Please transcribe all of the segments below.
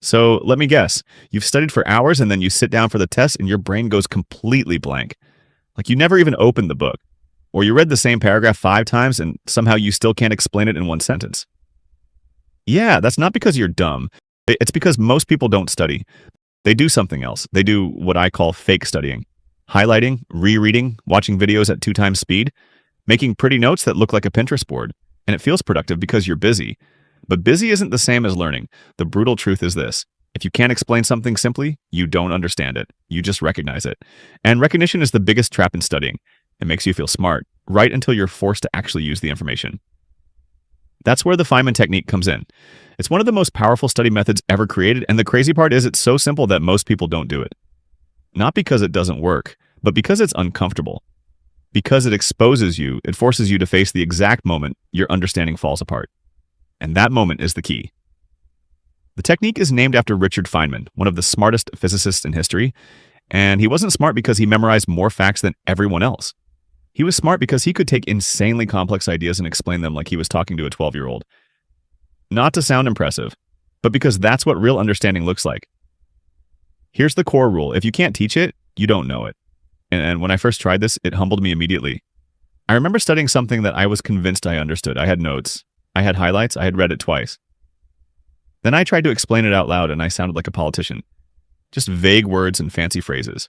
So let me guess. You've studied for hours and then you sit down for the test and your brain goes completely blank. Like you never even opened the book. Or you read the same paragraph 5 times and somehow you still can't explain it in one sentence. Yeah, that's not because you're dumb. It's because most people don't study. They do something else. They do what I call fake studying. Highlighting, rereading, watching videos at 2 times speed, making pretty notes that look like a Pinterest board. And it feels productive because you're busy. But busy isn't the same as learning. The brutal truth is this. If you can't explain something simply, you don't understand it. You just recognize it. And recognition is the biggest trap in studying. It makes you feel smart, right until you're forced to actually use the information. That's where the Feynman technique comes in. It's one of the most powerful study methods ever created, and the crazy part is it's so simple that most people don't do it. Not because it doesn't work, but because it's uncomfortable. Because it exposes you, it forces you to face the exact moment your understanding falls apart. And that moment is the key. The technique is named after Richard Feynman, one of the smartest physicists in history, and he wasn't smart because he memorized more facts than everyone else. He was smart because he could take insanely complex ideas and explain them like he was talking to a 12-year-old. Not to sound impressive, but because that's what real understanding looks like. Here's the core rule. If you can't teach it, you don't know it. And when I first tried this, it humbled me immediately. I remember studying something that I was convinced I understood. I had notes. I had highlights. I had read it twice. Then I tried to explain it out loud and I sounded like a politician. Just vague words and fancy phrases.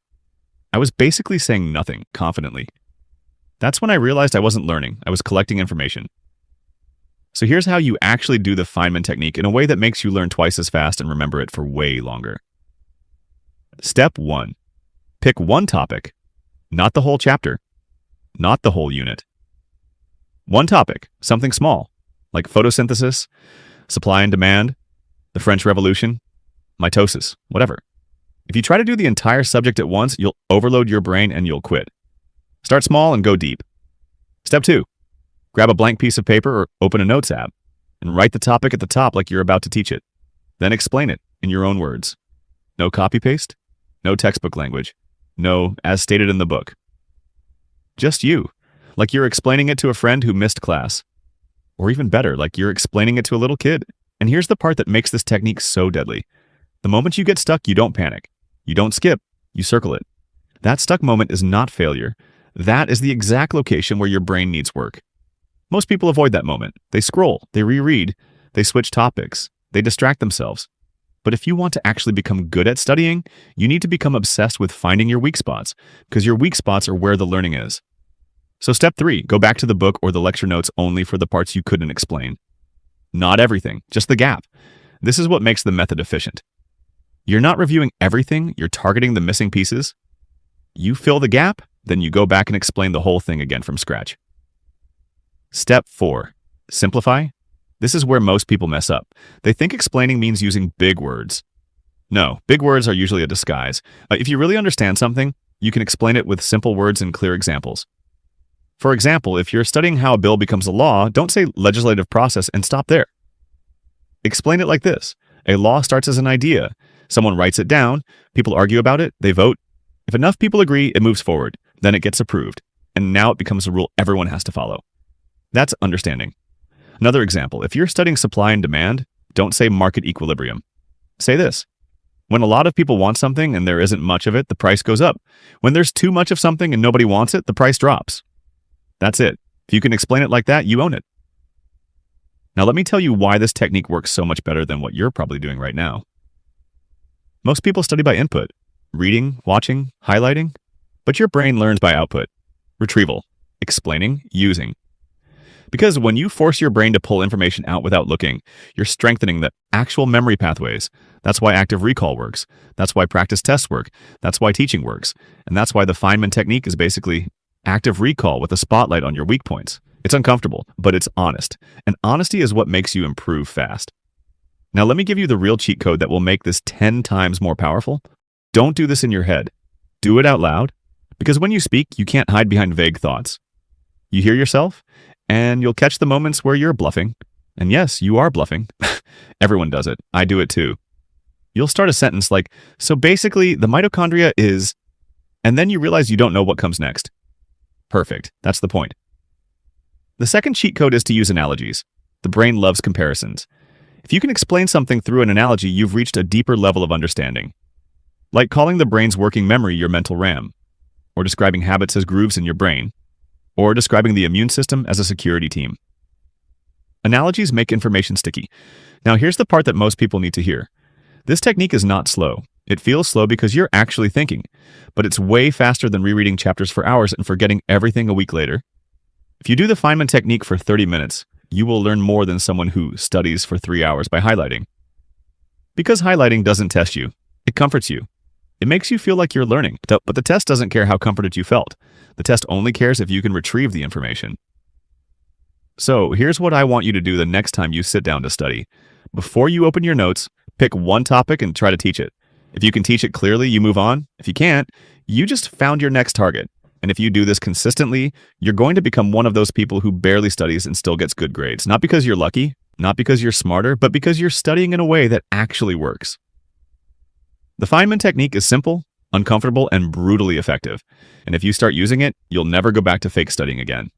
I was basically saying nothing confidently. That's when I realized I wasn't learning. I was collecting information. So here's how you actually do the Feynman technique in a way that makes you learn twice as fast and remember it for way longer. Step 1. Pick one topic, not the whole chapter, not the whole unit. One topic, something small, like photosynthesis, supply and demand, the French Revolution, mitosis, whatever. If you try to do the entire subject at once, you'll overload your brain and you'll quit. Start small and go deep. Step 2. Grab a blank piece of paper or open a notes app and write the topic at the top like you're about to teach it. Then explain it in your own words. No copy-paste, no textbook language, no as stated in the book. Just you, like you're explaining it to a friend who missed class. Or even better, like you're explaining it to a little kid. And here's the part that makes this technique so deadly. The moment you get stuck, you don't panic. You don't skip, you circle it. That stuck moment is not failure. That is the exact location where your brain needs work. Most people avoid that moment. They scroll, they reread, they switch topics, they distract themselves. But if you want to actually become good at studying, you need to become obsessed with finding your weak spots, because your weak spots are where the learning is. So step 3, go back to the book or the lecture notes only for the parts you couldn't explain. Not everything, just the gap. This is what makes the method efficient. You're not reviewing everything, you're targeting the missing pieces. You fill the gap, then you go back and explain the whole thing again from scratch. Step 4, simplify. This is where most people mess up. They think explaining means using big words. No, big words are usually a disguise. If you really understand something, you can explain it with simple words and clear examples. For example, if you're studying how a bill becomes a law, don't say legislative process and stop there. Explain it like this. A law starts as an idea. Someone writes it down, people argue about it, they vote. If enough people agree, it moves forward. Then it gets approved. And now it becomes a rule everyone has to follow. That's understanding. Another example, if you're studying supply and demand, don't say market equilibrium. Say this. When a lot of people want something and there isn't much of it, the price goes up. When there's too much of something and nobody wants it, the price drops. That's it. If you can explain it like that, you own it. Now let me tell you why this technique works so much better than what you're probably doing right now. Most people study by input, reading, watching, highlighting, but your brain learns by output, retrieval, explaining, using. Because when you force your brain to pull information out without looking, you're strengthening the actual memory pathways. That's why active recall works. That's why practice tests work. That's why teaching works. And that's why the Feynman technique is basically active recall with a spotlight on your weak points. It's uncomfortable, but it's honest. And honesty is what makes you improve fast. Now let me give you the real cheat code that will make this 10 times more powerful. Don't do this in your head. Do it out loud. Because when you speak, you can't hide behind vague thoughts. You hear yourself, and you'll catch the moments where you're bluffing. And yes, you are bluffing. Everyone does it. I do it too. You'll start a sentence like, so basically the mitochondria is, and then you realize you don't know what comes next. Perfect. That's the point. The second cheat code is to use analogies. The brain loves comparisons. If you can explain something through an analogy, you've reached a deeper level of understanding. Like calling the brain's working memory your mental RAM, or describing habits as grooves in your brain, or describing the immune system as a security team. Analogies make information sticky. Now here's the part that most people need to hear. This technique is not slow. It feels slow because you're actually thinking, but it's way faster than rereading chapters for hours and forgetting everything a week later. If you do the Feynman technique for 30 minutes, you will learn more than someone who studies for 3 hours by highlighting. Because highlighting doesn't test you, it comforts you. It makes you feel like you're learning, but the test doesn't care how comforted you felt. The test only cares if you can retrieve the information. So here's what I want you to do the next time you sit down to study. Before you open your notes, pick one topic and try to teach it. If you can teach it clearly, you move on. If you can't, you just found your next target. And if you do this consistently, you're going to become one of those people who barely studies and still gets good grades. Not because you're lucky, not because you're smarter, but because you're studying in a way that actually works. The Feynman technique is simple, uncomfortable, and brutally effective. And if you start using it, you'll never go back to fake studying again.